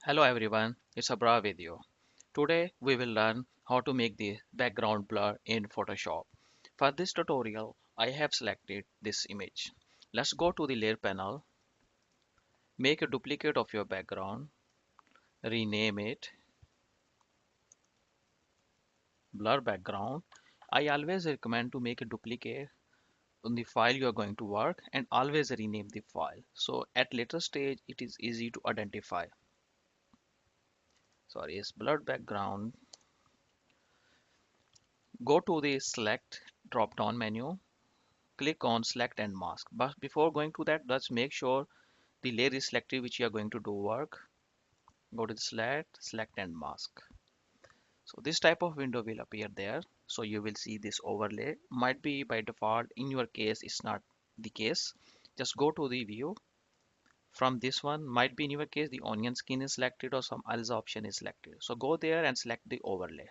Hello everyone, it's Abra with you. Today we will learn how to make the background blur in Photoshop. For this tutorial, I have selected this image. Let's go to the layer panel, make a duplicate of your background, rename it blur background. I always recommend to make a duplicate on the file you are going to work and always rename the file. So at later stage it is easy to identify. Sorry, it's blurred background. Go to the select drop down menu, click on select and mask. But before going to that, let's make sure the layer is selected which you are going to do work. Go to the select and mask. So this type of window will appear there. So you will see this overlay. Might be by default, in your case it's not the case. Just go to the view. From this one, might be in your case the onion skin is selected or some else option is selected. So go there and select the overlay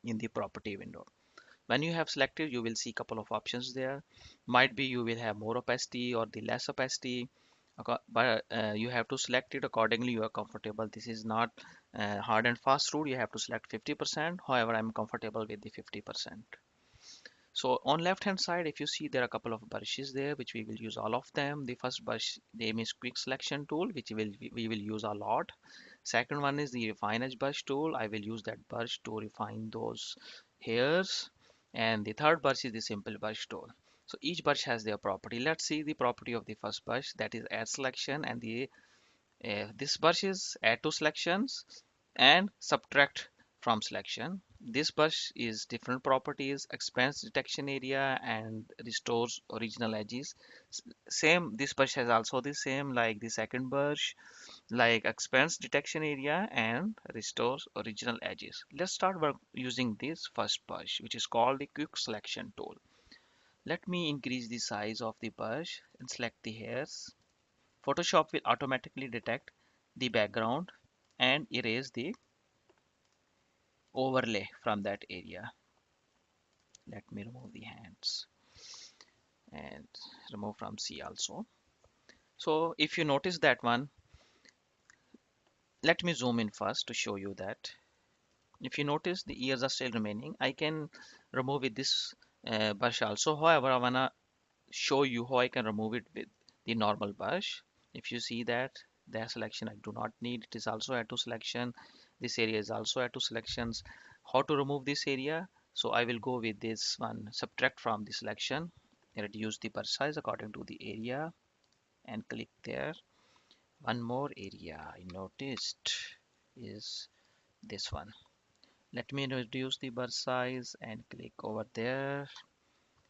in the property window. When you have selected, you will see a couple of options there. Might be you will have more opacity or the less opacity, but you have to select it accordingly you are comfortable. This is not hard and fast rule. You have to select 50%. However, I'm comfortable with the 50%. So on left hand side, if you see, there are a couple of brushes there which we will use all of them. The first brush name is quick selection tool, which we will use a lot. Second one is the refine edge brush tool. I will use that brush to refine those hairs. And the third brush is the simple brush tool. So each brush has their property. Let's see the property of the first brush, that is add selection, and the this brush is add to selections and subtract from selection. This brush is different properties, expands detection area and restores original edges. Same, this brush has also the same like the second brush, like expands detection area and restores original edges. Let's start work using this first brush, which is called the quick selection tool. Let me increase the size of the brush and select the hairs. Photoshop will automatically detect the background and erase the overlay from that area. Let me remove the hands and remove from C also. So if you notice that one, let me zoom in first to show you that. If you notice the ears are still remaining, I can remove with this brush also. However, I wanna show you how I can remove it with the normal brush. If you see that selection I do not need, it is also add to selection. This area is also add to selections. How to remove this area? So I will go with this one, subtract from the selection, reduce the brush size according to the area and click there. One more area I noticed is this one. Let me reduce the brush size and click over there.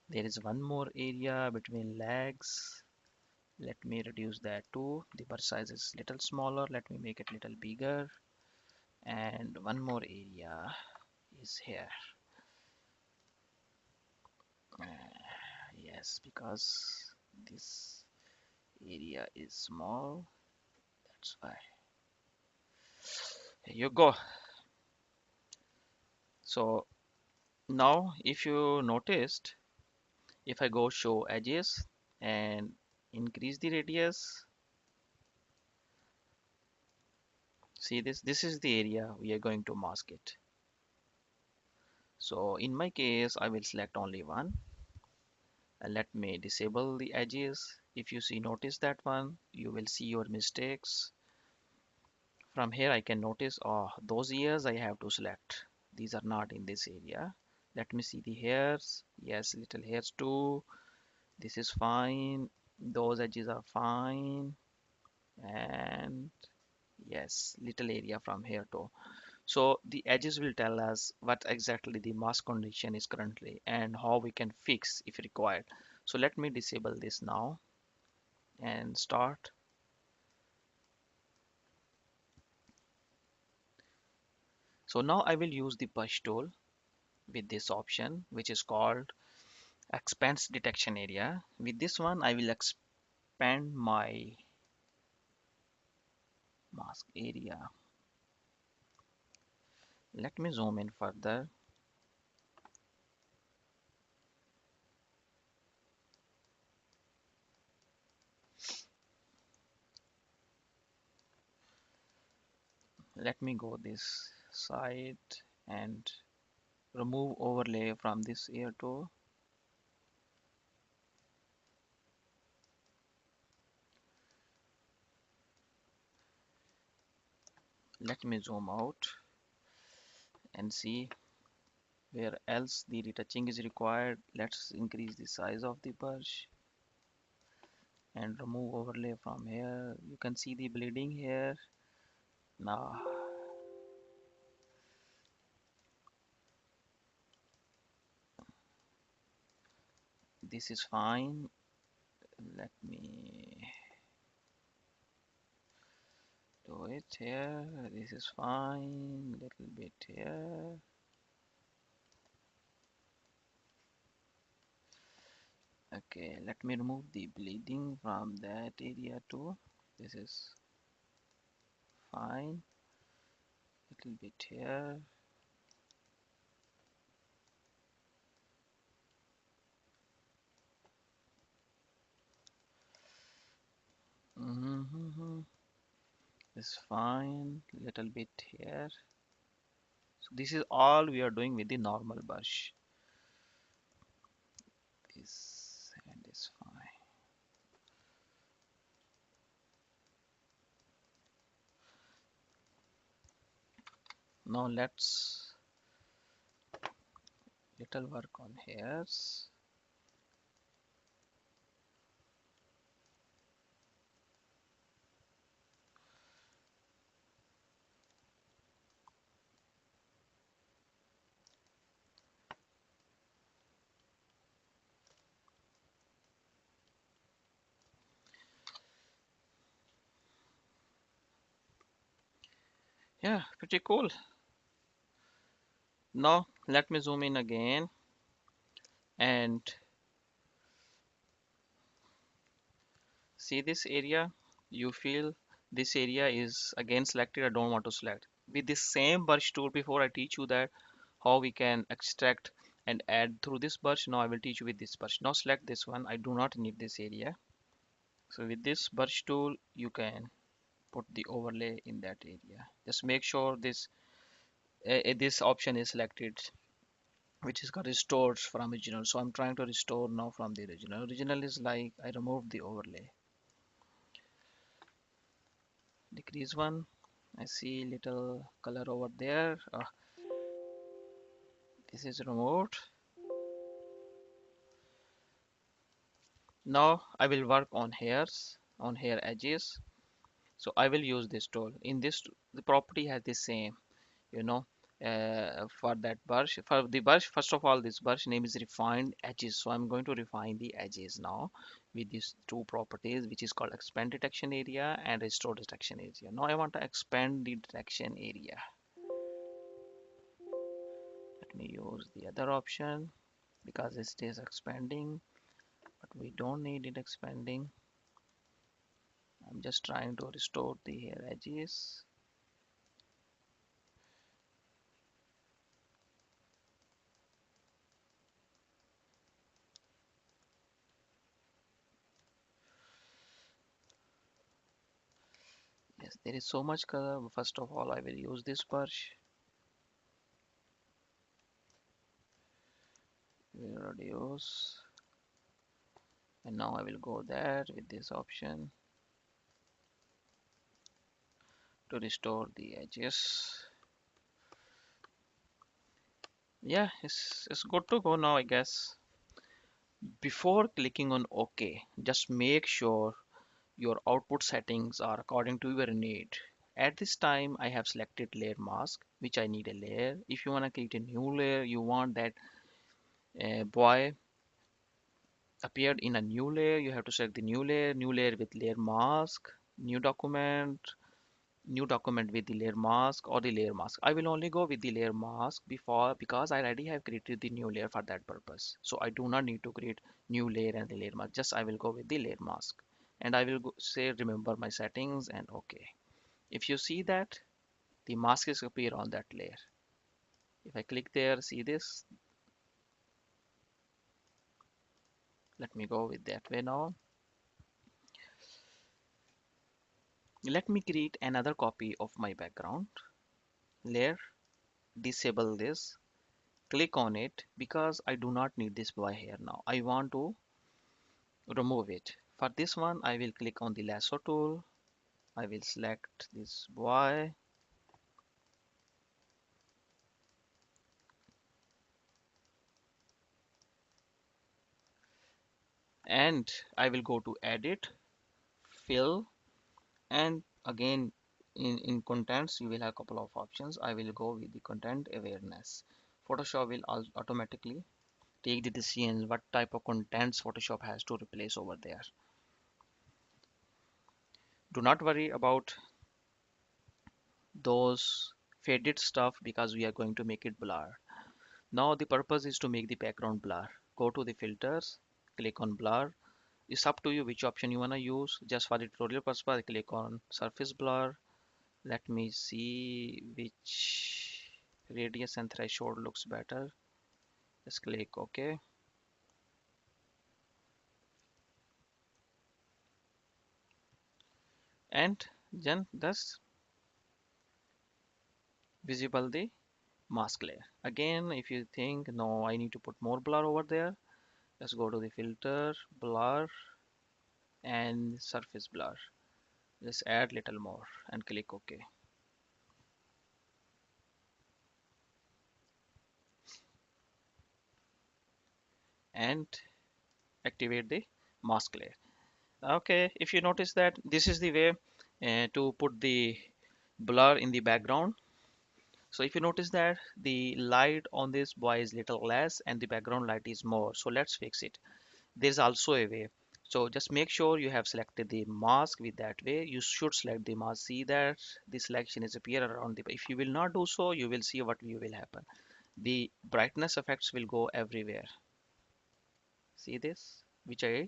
There is one more area between legs. Let me reduce that too. The brush size is little smaller. Let me make it little bigger. And one more area is here. Yes, because this area is small. That's why. Here you go. So now if you noticed, if I go show edges and increase the radius, see this is the area we are going to mask it. So in my case, I will select only one and let me disable the edges. If you see, notice that one, you will see your mistakes. From here, I can notice, oh, those ears I have to select. These are not in this area. Let me see the hairs. Yes, little hairs too. This is fine. Those edges are fine. And yes, little area from here too. So the edges will tell us what exactly the mask condition is currently and how we can fix if required. So let me disable this now and start. So now I will use the brush tool with this option, which is called expanse detection area. With this one, I will expand my mask area. Let me zoom in further. Let me go this side and remove overlay from this ear tool. Let me zoom out and see where else the retouching is required. Let's increase the size of the brush and remove overlay from here. You can see the bleeding here. Now this is fine. Let me do it here. This is fine. Little bit here. Okay, let me remove the bleeding from that area too. This is fine. Little bit here. Mm-hmm. This is fine. Little bit here. So this is all we are doing with the normal brush. This and is fine. Now let's little work on hairs. Yeah, pretty cool. Now let me zoom in again and see this area. You feel this area is again selected. I don't want to select. With this same brush tool, before I teach you that how we can extract and add through this brush, now I will teach you with this brush. Now select this one. I do not need this area. So with this brush tool, you can put the overlay in that area. Just make sure this option is selected, which is got restored from original. So I'm trying to restore now from the original. Original is like I removed the overlay. Decrease one. I see little color over there. This is removed. Now I will work on hairs, on hair edges. So I will use this tool. In this, the property has the same, you know, for that brush. For the brush, first of all, this brush name is refined edges. So I'm going to refine the edges now with these two properties, which is called expand detection area and restore detection area. Now I want to expand the detection area. Let me use the other option because it is expanding, but we don't need it expanding. I'm just trying to restore the hair edges. Yes, there is so much color. First of all, I will use this brush. Will reduce, and now I will go there with this option to restore the edges. Yeah, it's good to go now, I guess. Before clicking on OK, just make sure your output settings are according to your need. At this time, I have selected layer mask, which I need a layer. If you want to create a new layer, you want that boy appeared in a new layer, you have to select the new layer with layer mask, new document, new document with the layer mask or the layer mask. I will only go with the layer mask before because I already have created the new layer for that purpose. So I do not need to create new layer and the layer mask. Just I will go with the layer mask and I will say remember my settings and okay. If you see that the mask is appear on that layer. If I click there, see this. Let me go with that way now. Let me create another copy of my background. layer, disable this, click on it because I do not need this boy here now. I want to remove it. For this one, I will click on the lasso tool. I will select this boy and I will go to edit, fill, and again in contents you will have a couple of options. I will go with the content awareness. Photoshop will automatically take the decisions what type of contents Photoshop has to replace over there. Do not worry about those faded stuff because we are going to make it blur. Now the purpose is to make the background blur. Go to the filters, click on blur. It's up to you which option you want to use. Just for the tutorial purpose, I click on surface blur. Let me see which radius and threshold looks better. Just click OK. And then thus visible the mask layer. Again, if you think, no, I need to put more blur over there, just go to the filter, blur, and surface blur. Just add little more and click OK. And activate the mask layer. Okay, if you notice that this is the way to put the blur in the background. So if you notice that the light on this boy is little less and the background light is more, so let's fix it. There's also a way. So just make sure you have selected the mask with that way. You should select the mask. See that the selection is appear around the. If you will not do so, you will see what will happen. The brightness effects will go everywhere. See this, which I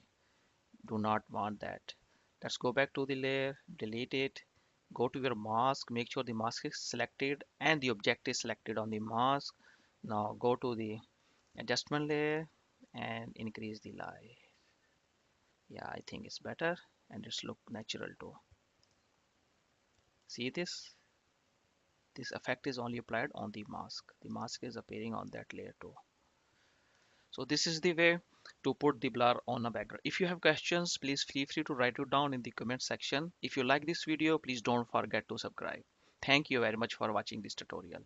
do not want that. Let's go back to the layer, delete it, go to your mask, make sure the mask is selected and the object is selected on the mask. Now go to the adjustment layer and increase the light. Yeah, I think it's better and it's look natural too. See this? This effect is only applied on the mask. The mask is appearing on that layer too. So this is the way to put the blur on a background. If you have questions, please feel free to write it down in the comment section. If you like this video, please don't forget to subscribe. Thank you very much for watching this tutorial.